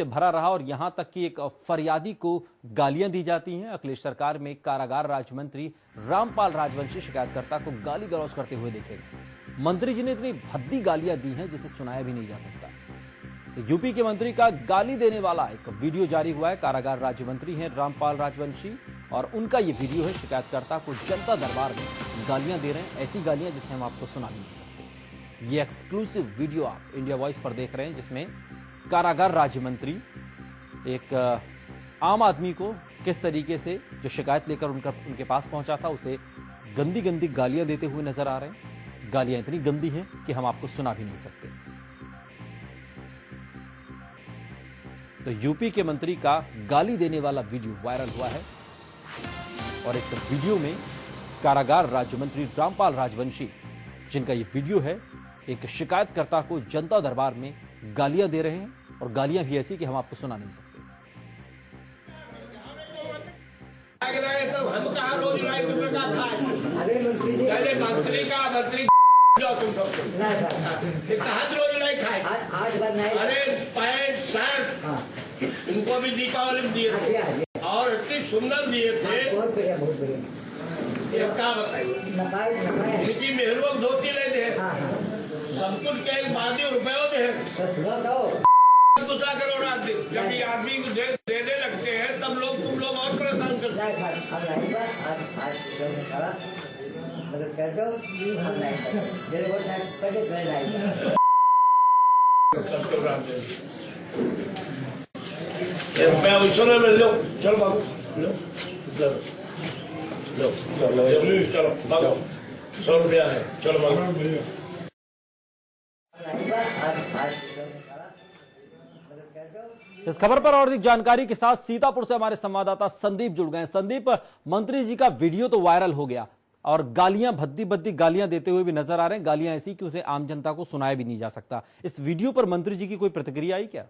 भरा रहा और यहां तक कि एक फरियादी को गालियां दी जाती हैं। अखिलेश सरकार में कारागार राज्य मंत्री रामपाल राजवंशी शिकायतकर्ता को गाली गलौज करते हुए देखे गए। मंत्री जी ने इतनी भद्दी गालियां दी हैं जिसे सुनाया भी नहीं जा सकता। तो यूपी के मंत्री का गाली देने वाला एक वीडियो जारी हुआ है। कारागार राज्य मंत्री हैं रामपाल राजवंशी और उनका ये वीडियो है। शिकायतकर्ता को जनता दरबार में गालियां दे रहे हैं, ऐसी गालियां जिसे हम आपको सुना नहीं सकते। ये एक्सक्लूसिव वीडियो आप इंडिया वॉइस पर देख रहे हैं, जिसमें कारागार राज्य मंत्री एक आम आदमी को किस तरीके से जो शिकायत लेकर उनके पास पहुंचा था उसे गंदी गंदी गालियां देते हुए नजर आ रहे हैं। गालियां इतनी गंदी हैं कि हम आपको सुना भी नहीं सकते। तो यूपी के मंत्री का गाली देने वाला वीडियो वायरल हुआ है और इस वीडियो में कारागार राज्य मंत्री रामपाल राजवंशी, जिनका ये वीडियो है, एक शिकायतकर्ता को जनता दरबार में गालियां दे रहे हैं और गालियां भी ऐसी कि हम आपको सुना नहीं सकते। तो हम कहाँ रोज लाइक का था? अरे मंत्री का मंत्री जाओ तुम सबको कहाँ रोज लाइक खाए? अरे पैंट शर्ट उनको भी दीपावली में दिए थे और इतनी सुंदर दिए थे। ये क्या बताइए, उनकी मेहरबान धोती ले दे सब कुछ के बादी रुपये दे गुस्सा करो रात दिन। जब ये आदमी को देने लगते हैं तब तुम लोग और परेशान करते हैं। रुपया में लो, चलो बाबू लो लो लो चलो बाबू, 100 रुपया है, चलो बाबू। इस खबर पर और अधिक जानकारी के साथ सीतापुर से हमारे संवाददाता संदीप जुड़ गए। संदीप, मंत्री जी का वीडियो तो वायरल हो गया और गालियां भद्दी भद्दी गालियां देते हुए भी नजर आ रहे हैं, गालियां ऐसी कि उसे आम जनता को सुनाया भी नहीं जा सकता। इस वीडियो पर मंत्री जी की कोई प्रतिक्रिया आई क्या?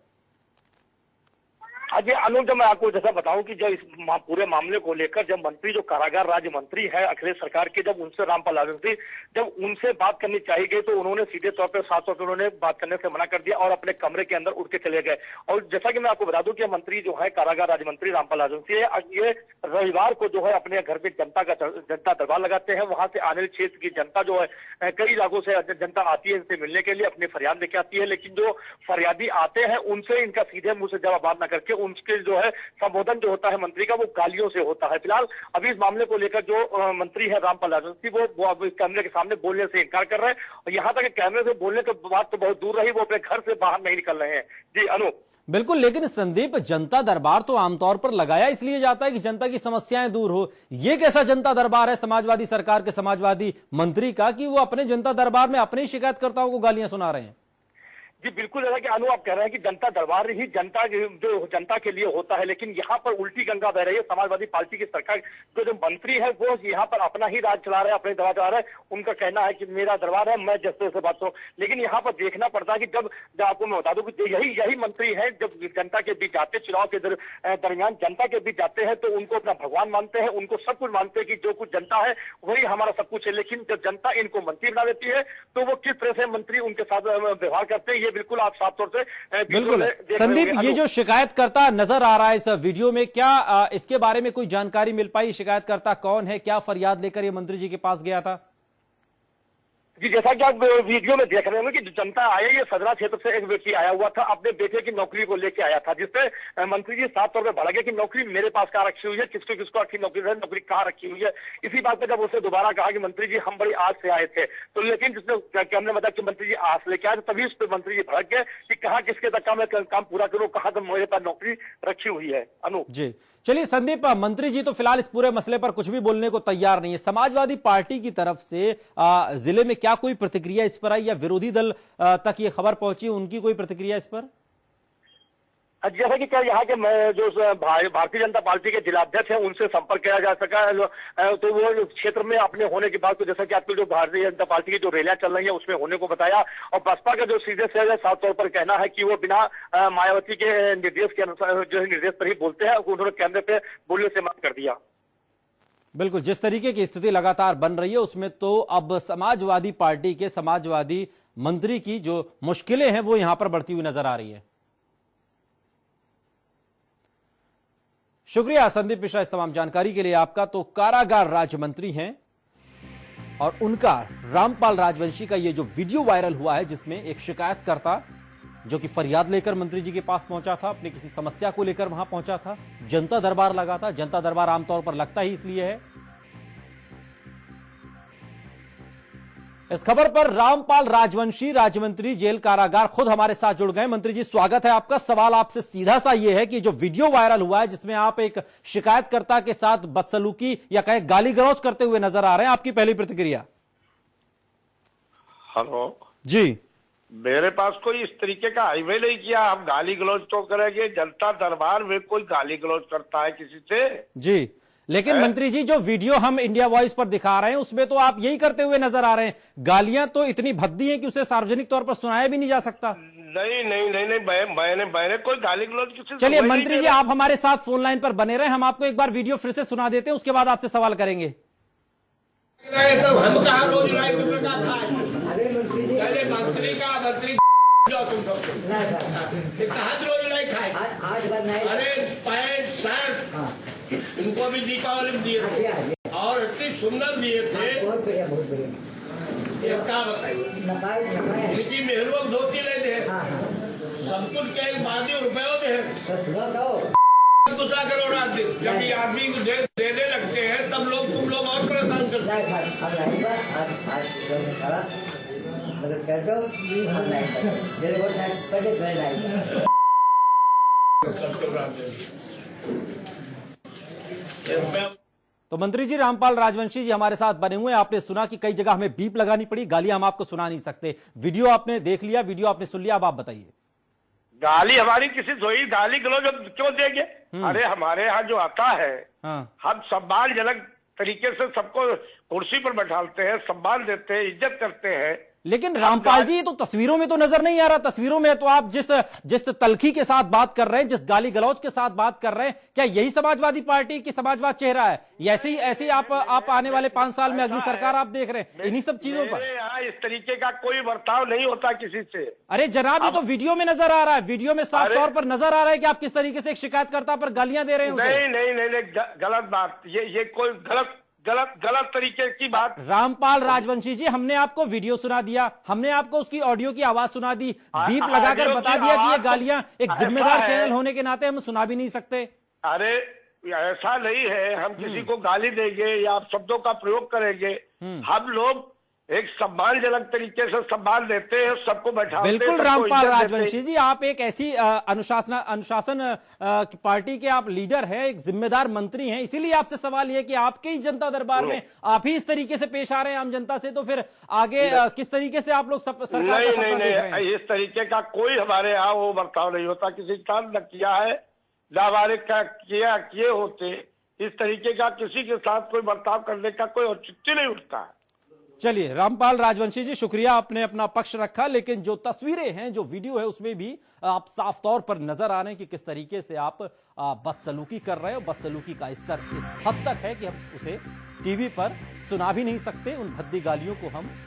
अजय अनुज, मैं आपको जैसा बताऊं कि जब इस पूरे मामले को लेकर जब मंत्री जो कारागार राज्य मंत्री है अखिलेश सरकार के, जब उनसे रामपाल राजवंशी जब उनसे बात करनी चाहिए गई तो उन्होंने सीधे तौर पर साफ तौर पर उन्होंने बात करने से मना कर दिया और अपने कमरे के अंदर उठ के चले गए। और जैसा कि मैं आपको बता दूं कि मंत्री जो है कारागार राज्य मंत्री रामपाल राजवंशी है, ये रविवार को जो है अपने घर पे जनता दरबार लगाते हैं। वहां से आने वाले क्षेत्र की जनता जो है, कई इलाकों से जनता आती है इनसे मिलने के लिए, अपनी फरियाद लेके आती है। लेकिन जो फरियादी आते हैं उनसे इनका सीधे मुंह से जवाब ना करके उनके जो है संबोधन जो होता है मंत्री का वो गालियों से होता है। फिलहाल अभी इस मामले को लेकर जो मंत्री है रामपाल राजवंशी वो अब इस कैमरे के सामने बोलने से इनकार कर रहे हैं और यहाँ तक कैमरे से बोलने की बात तो बहुत दूर रही, वो अपने घर से बाहर नहीं निकल रहे हैं। जी अनूप। बिल्कुल, लेकिन संदीप, जनता दरबार तो आमतौर पर लगाया इसलिए जाता है कि जनता की समस्याएं दूर हो। ये कैसा जनता दरबार है समाजवादी सरकार के समाजवादी मंत्री का कि वो अपने जनता दरबार में अपने शिकायतकर्ताओं को गालियां सुना रहे हैं? जी बिल्कुल, जैसा कि अनु आप कह रहे हैं कि जनता दरबार ही जनता के लिए होता है, लेकिन यहाँ पर उल्टी गंगा बह रही है। समाजवादी पार्टी की सरकार जो मंत्री है वो यहाँ पर अपना ही राज चला रहे हैं, अपने दरबार चला रहे हैं। उनका कहना है कि मेरा दरबार है, मैं जैसे से बात करूं। लेकिन यहाँ पर देखना पड़ता है कि जब आपको मैं बता दूं कि यही मंत्री है, जब जनता के बीच जाते, चुनाव के दरमियान जनता के बीच जाते हैं तो उनको अपना भगवान मानते हैं, उनको सब कुछ मानते हैं कि जो कुछ जनता है वही हमारा सब कुछ है। लेकिन जब जनता इनको मंत्री बना देती है तो वो किस तरह से मंत्री उनके साथ व्यवहार करते हैं, ये बिल्कुल आप साफ तौर से बिल्कुल। संदीप, ये जो शिकायतकर्ता नजर आ रहा है इस वीडियो में, क्या इसके बारे में कोई जानकारी मिल पाई? शिकायतकर्ता कौन है, क्या फरियाद लेकर ये मंत्री जी के पास गया था? जी जैसा कि आप वीडियो में देख रहे होंगे कि जनता आया, ये सदरा क्षेत्र से एक व्यक्ति आया हुआ था, अपने बेटे की नौकरी को लेके आया था, जिससे मंत्री जी साफ तौर पर भड़क गए कि नौकरी मेरे पास कहाँ रखी हुई है, किसको किसको अच्छी नौकरी कहाँ रखी हुई है। इसी बात पर जब उसने दोबारा कहा कि मंत्री जी हम बड़ी आस से आए थे, तो लेकिन जिसने कैमरे में बताया कि मंत्री जी आस लेके आए, तभी उस पर मंत्री जी भड़क गए कि कहाँ किसके तक का मैं काम पूरा करूँ, कहाँ तक मेरे पास नौकरी रखी हुई है। अनु जी चलिए संदीप, मंत्री जी तो फिलहाल इस पूरे मसले पर कुछ भी बोलने को तैयार नहीं है। समाजवादी पार्टी की तरफ से जिले में क्या कोई प्रतिक्रिया इस पर आई या विरोधी दल तक ये खबर पहुंची, उनकी कोई प्रतिक्रिया इस पर? जैसा कि क्या यहाँ के जो भारतीय जनता पार्टी के जिलाध्यक्ष हैं उनसे संपर्क किया जा सका, तो वो क्षेत्र में अपने होने के बाद, तो जैसा कि आपकी जो भारतीय जनता पार्टी की जो रैलियां चल रही है उसमें होने को बताया। और बसपा का जो सीधे से साफ तौर पर कहना है कि वो बिना मायावती के निर्देश के अनुसार जो है निर्देश पर ही बोलते हैं, उन्होंने कैमरे पे बोलने से मना कर दिया। बिल्कुल, जिस तरीके की स्थिति लगातार बन रही है उसमें तो अब समाजवादी पार्टी के समाजवादी मंत्री की जो मुश्किलें हैं वो यहां पर बढ़ती हुई नजर आ रही है। शुक्रिया संदीप मिश्रा इस तमाम जानकारी के लिए आपका। तो कारागार राज्य मंत्री हैं और उनका रामपाल राजवंशी का ये जो वीडियो वायरल हुआ है, जिसमें एक शिकायतकर्ता जो कि फरियाद लेकर मंत्री जी के पास पहुंचा था, अपनी किसी समस्या को लेकर वहां पहुंचा था, जनता दरबार लगा था। जनता दरबार आमतौर पर लगता ही इसलिए है। इस खबर पर रामपाल राजवंशी राज्य मंत्री जेल कारागार खुद हमारे साथ जुड़ गए। मंत्री जी स्वागत है आपका। सवाल आपसे सीधा सा यह है कि जो वीडियो वायरल हुआ है जिसमें आप एक शिकायतकर्ता के साथ बदसलूकी या कहें गाली गलौज करते हुए नजर आ रहे हैं, आपकी पहली प्रतिक्रिया। हेलो जी, मेरे पास कोई इस तरीके का हाईवे नहीं किया। हम गाली गलौज तो करेंगे? जनता दरबार में कोई गाली गलौज करता है किसी से? जी, लेकिन मंत्री जी जो वीडियो हम इंडिया वॉइस पर दिखा रहे हैं उसमें तो आप यही करते हुए नजर आ रहे हैं। गालियां तो इतनी भद्दी हैं कि उसे सार्वजनिक तौर पर सुनाया भी नहीं जा सकता। नहीं नहीं नहीं नहीं, मैंने कोई गाली गलौज किसी से। चलिए मंत्री जी आप हमारे साथ फोन लाइन पर बने रहे, हम आपको एक बार वीडियो फिर से सुना देते हैं, उसके बाद आपसे सवाल करेंगे। तो हम कहा रोज लाइक का था। पहले मंत्री का मंत्री जाओ तुम सबको कहा रोज लाइक खाए। अरे पैंट शर्ट इनको भी दीपावली में दिए थे और इतनी सुंदर दिए थे। ये क्या बताइए, इनकी मेहरबान धोती लेते हैं सब कुछ के बादी रुपयों में गुस्सा करो रात दिन। जब ये आदमी को देने लगते हैं तब लोग तुम लोग और परेशान करते हैं। तो मंत्री जी रामपाल राजवंशी जी हमारे साथ बने हुए हैं। आपने सुना कि कई जगह हमें बीप लगानी पड़ी, गालियां हम आपको सुना नहीं सकते। वीडियो आपने देख लिया, वीडियो आपने सुन लिया, अब आप बताइए। गाली हमारी किसी सोई गाली गलौज हम क्यों देंगे? अरे हमारे यहाँ जो आता है हम सम्मानजनक तरीके से सबको कुर्सी पर बैठाते हैं, सम्मान देते हैं, इज्जत करते हैं। लेकिन रामपाल जी ये तो तस्वीरों में तो नजर नहीं आ रहा। तस्वीरों में तो आप जिस तलखी के साथ बात कर रहे हैं, जिस गाली गलौज के साथ बात कर रहे हैं, क्या यही समाजवादी पार्टी की समाजवाद चेहरा है? ऐसे ही आप आने वाले 5 साल में अगली सरकार आप देख रहे हैं इन्हीं सब चीजों पर? यहाँ इस तरीके का कोई बर्ताव नहीं होता किसी से। अरे जनाब ये तो वीडियो में नजर आ रहा है, वीडियो में साफ तौर पर नजर आ रहा है कि आप किस तरीके से एक शिकायतकर्ता पर गालियां दे रहे हैं। नहीं, गलत बात। ये कोई गलत तरीके की बात। रामपाल राजवंशी जी हमने आपको वीडियो सुना दिया, हमने आपको उसकी ऑडियो की आवाज सुना दी, बीप लगाकर बता दिया कि ये गालियां एक जिम्मेदार चैनल होने के नाते हम सुना भी नहीं सकते। अरे ऐसा नहीं है हम किसी को गाली देंगे या शब्दों का प्रयोग करेंगे। हम लोग एक सम्मानजनक तरीके से सम्मान देते हैं, सबको बैठाते हैं। बिल्कुल रामपाल राजवंशी जी आप एक ऐसी अनुशासन पार्टी के आप लीडर हैं, एक जिम्मेदार मंत्री हैं, इसीलिए आपसे सवाल यह कि आपके ही जनता दरबार में आप ही इस तरीके से पेश आ रहे हैं आम जनता से, तो फिर आगे किस तरीके से आप लोग सरकार का सपना देख रहे हैं? इस तरीके का कोई हमारे यहाँ वो बर्ताव नहीं होता, किसी के साथ न किया है न हमारे किए होते। इस तरीके का किसी के साथ कोई बर्ताव करने का कोई औचित्य नहीं उठता है। चलिए रामपाल राजवंशी जी शुक्रिया, आपने अपना पक्ष रखा। लेकिन जो तस्वीरें हैं, जो वीडियो है, उसमें भी आप साफ तौर पर नजर आ रहे हैं कि किस तरीके से आप बदसलूकी कर रहे हो। बदसलूकी का स्तर इस हद तक है कि हम उसे टीवी पर सुना भी नहीं सकते। उन भद्दी गालियों को हम